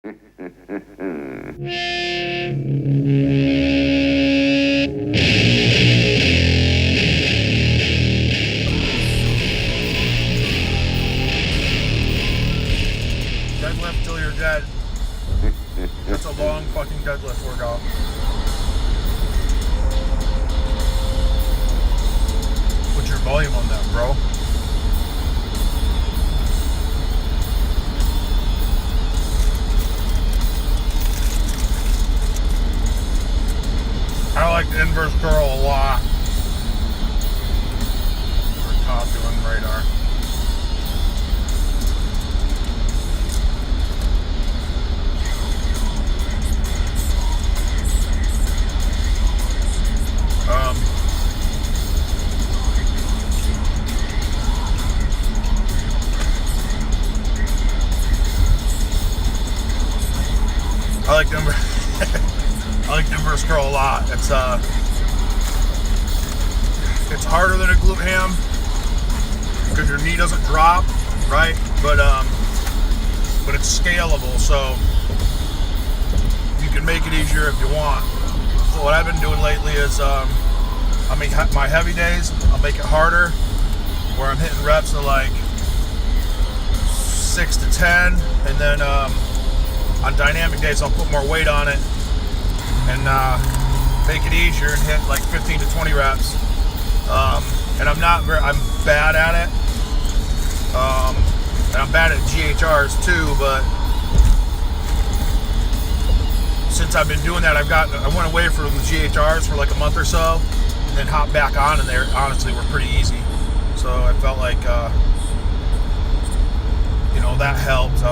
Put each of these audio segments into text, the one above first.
Deadlift till you're dead. That's a long fucking deadlift workout. Put your volume on that, bro. I like the inverse curl a lot. We're top doing radar. I like them. I like the inverse curl a lot. It's harder than a glute ham because your knee doesn't drop, right? But it's scalable, so you can make it easier if you want. So what I've been doing lately is I make my heavy days, I'll make it harder, where I'm hitting reps of like 6 to 10, and then on dynamic days I'll put more weight on it and make it easier and hit like 15 to 20 reps. And I'm bad at it, and I'm bad at GHRs too, but since I've been doing that, I went away from the GHRs for like a month or so, and then hopped back on, and they honestly were pretty easy. So I felt like that helped.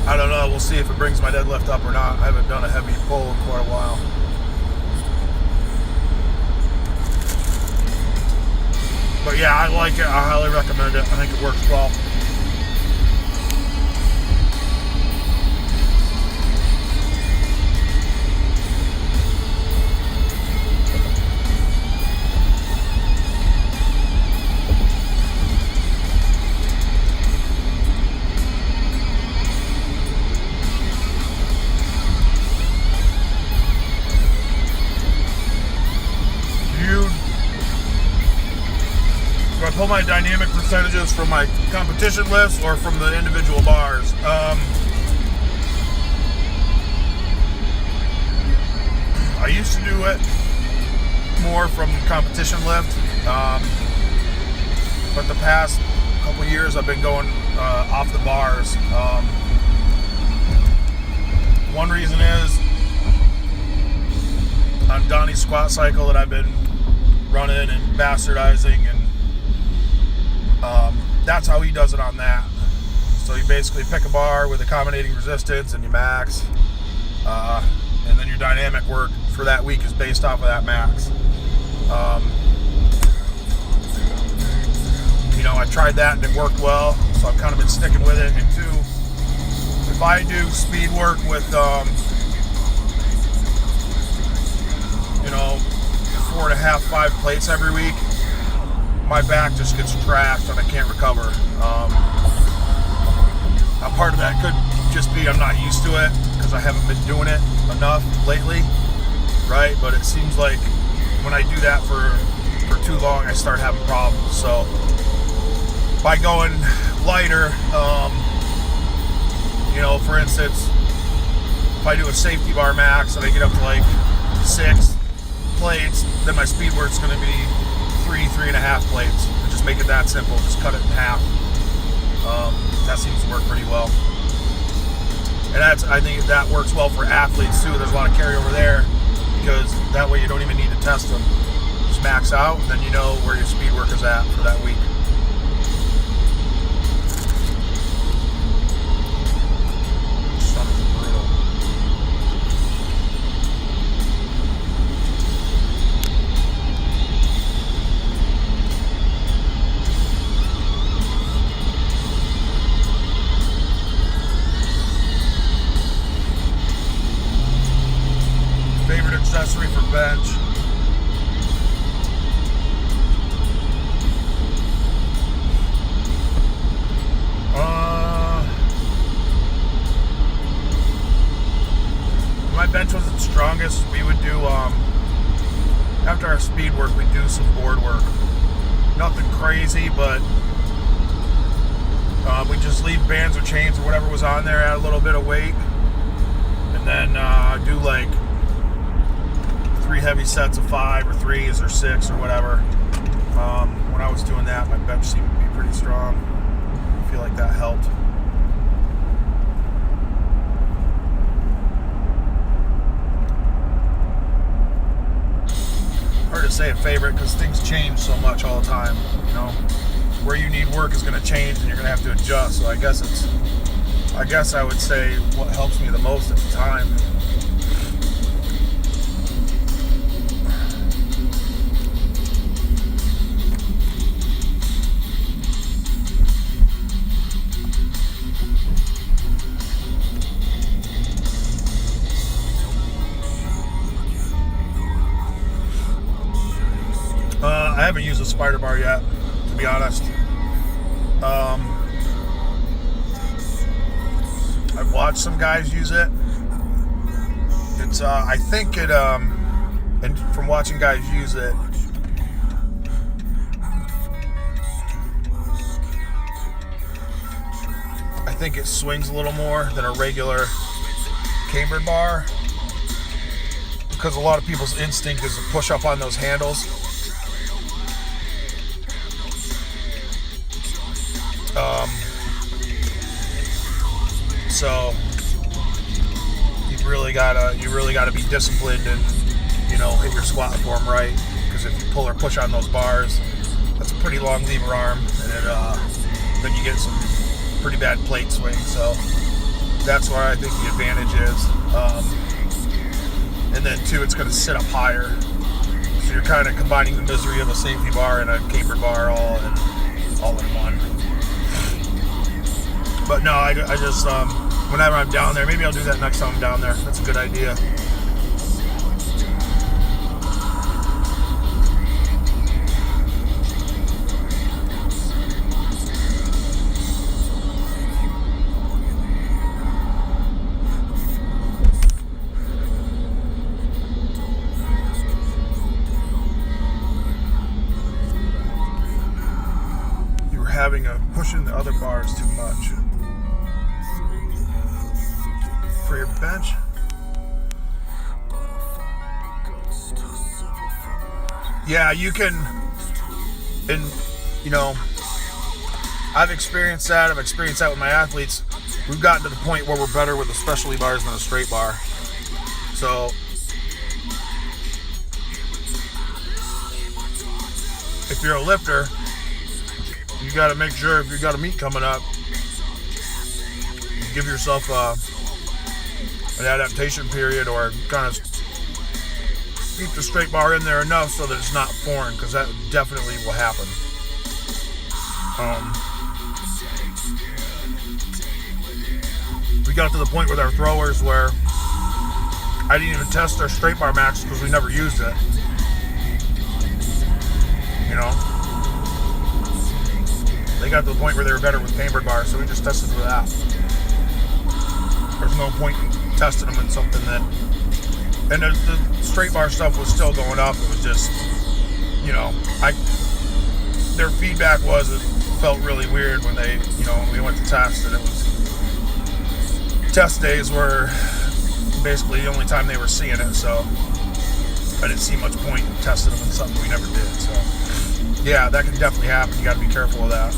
I don't know, we'll see if it brings my deadlift up or not. I haven't done a heavy pull in quite a while. But yeah, I like it. I highly recommend it. I think it works well. Do I pull my dynamic percentages from my competition lifts or from the individual bars? I used to do it more from competition lift, but the past couple years I've been going off the bars. One reason is on Donnie's squat cycle that I've been running and bastardizing, and that's how he does it on that. So you basically pick a bar with accommodating resistance and you max, and then your dynamic work for that week is based off of that max. I tried that and it worked well, so I've kind of been sticking with it. And two, if I do speed work with 4.5, 5 plates every week, my back just gets trashed and I can't recover. A part of that could just be I'm not used to it because I haven't been doing it enough lately, right? But it seems like when I do that for too long, I start having problems. So by going lighter, for instance, if I do a safety bar max and I get up to like 6 plates, then my speed work's going to be 3.5 plates. And just make it that simple. Just cut it in half. That seems to work pretty well. And I think that works well for athletes too. There's a lot of carryover there because that way you don't even need to test them. Just max out, and then you know where your speed work is at for that week. Favorite accessory for bench? strongest, we would do, after our speed work, we'd do some board work. Nothing crazy, but we just leave bands or chains or whatever was on there, add a little bit of weight, and then do like 3 heavy sets of 5 or 3s or 6 or whatever. When I was doing that, my bench seemed to be pretty strong. I feel like that helped. Hard to say a favorite because things change so much all the time. You know, where you need work is going to change, and you're going to have to adjust. So I guess I would say what helps me the most at the time. I haven't used a spider bar yet, to be honest. I've watched some guys use it. It's I think it and from watching guys use it, I think it swings a little more than a regular cambered bar, because a lot of people's instinct is to push up on those handles. So you really gotta be disciplined and, you know, hit your squat form right, because if you pull or push on those bars, that's a pretty long lever arm, and then you get some pretty bad plate swing. So that's where I think the advantage is. And then too, it's going to sit up higher, so you're kind of combining the misery of a safety bar and a cambered bar all in one. But no, I just, whenever I'm down there, maybe I'll do that next time I'm down there. That's a good idea. You were pushing the other bars too much. For your bench? Yeah, you can, and you know, I've experienced that. I've experienced that with my athletes. We've gotten to the point where we're better with the specialty bars than a straight bar. So if you're a lifter, you got to make sure, if you've got a meet coming up, you give yourself an adaptation period, or kind of keep the straight bar in there enough so that it's not foreign, because that definitely will happen. We got to the point with our throwers where I didn't even test our straight bar max because we never used it. You know, they got to the point where they were better with cambered bars, so we just tested for that. There's no point in testing them in something that, and the straight bar stuff was still going up. It was just, you know, their feedback was it felt really weird when they, you know, when we went to test, and it was, test days were basically the only time they were seeing it, so I didn't see much point in testing them in something we never did. So yeah, that can definitely happen. You got to be careful of that.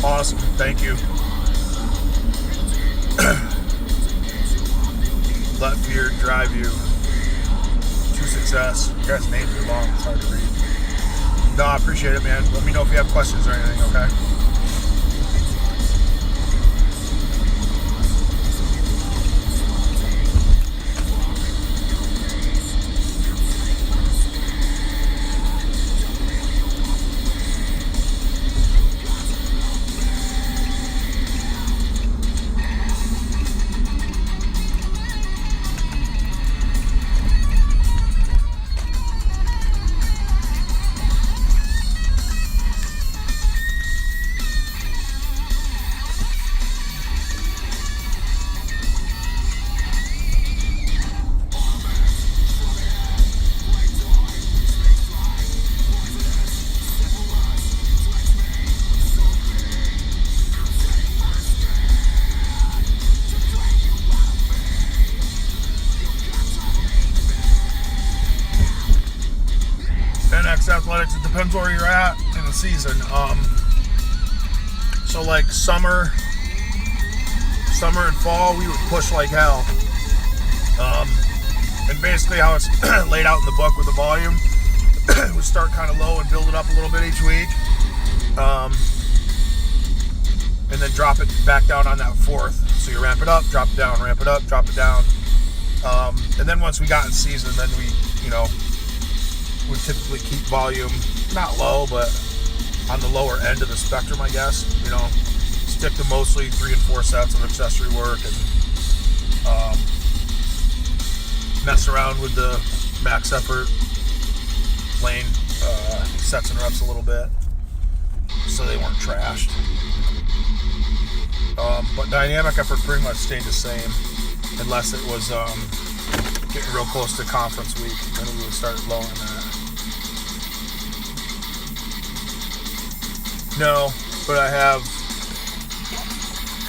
Awesome, thank you. Let fear drive you to success. You guys' names are long, it's hard to read. No, I appreciate it, man. Let me know if you have questions or anything, okay? that in the season. So like summer and fall, we would push like hell. And basically how it's laid out in the book with the volume, we start kind of low and build it up a little bit each week. And then drop it back down on that fourth. So you ramp it up, drop it down, ramp it up, drop it down. And then once we got in season, then we, would typically keep volume not low, but on the lower end of the spectrum, I guess. Stick to mostly 3 and 4 sets of accessory work and mess around with the max effort lane sets and reps a little bit, so they weren't trashed. But dynamic effort pretty much stayed the same, unless it was getting real close to conference week, and then we would start lowering that. No, but I have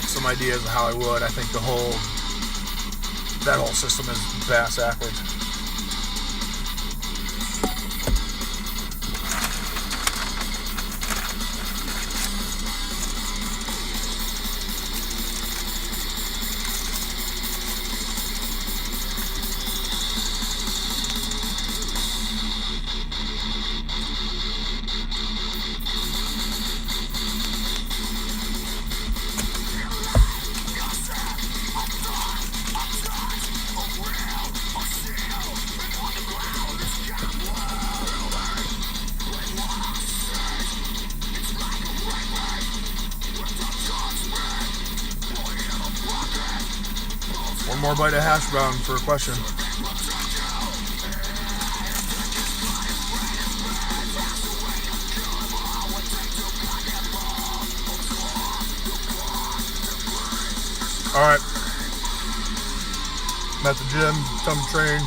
some ideas of how I would. I think that whole system is bass backwards. One more bite of hash brown for a question. All right. I'm at the gym, time to train.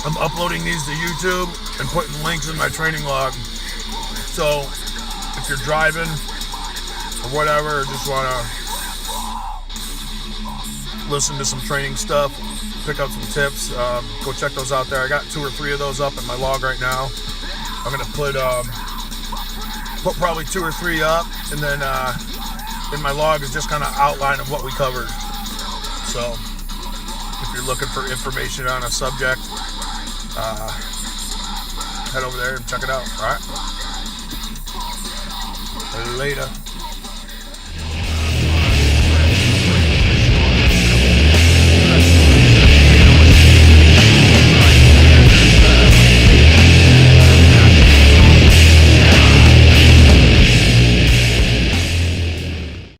I'm uploading these to YouTube and putting links in my training log. So if you're driving or whatever, or just want to listen to some training stuff, pick up some tips, go check those out there. I got 2 or 3 of those up in my log right now. I'm gonna put probably 2 or 3 up, and then in my log is just kind of outline of what we covered. So if you're looking for information on a subject, head over there and check it out. All right, later.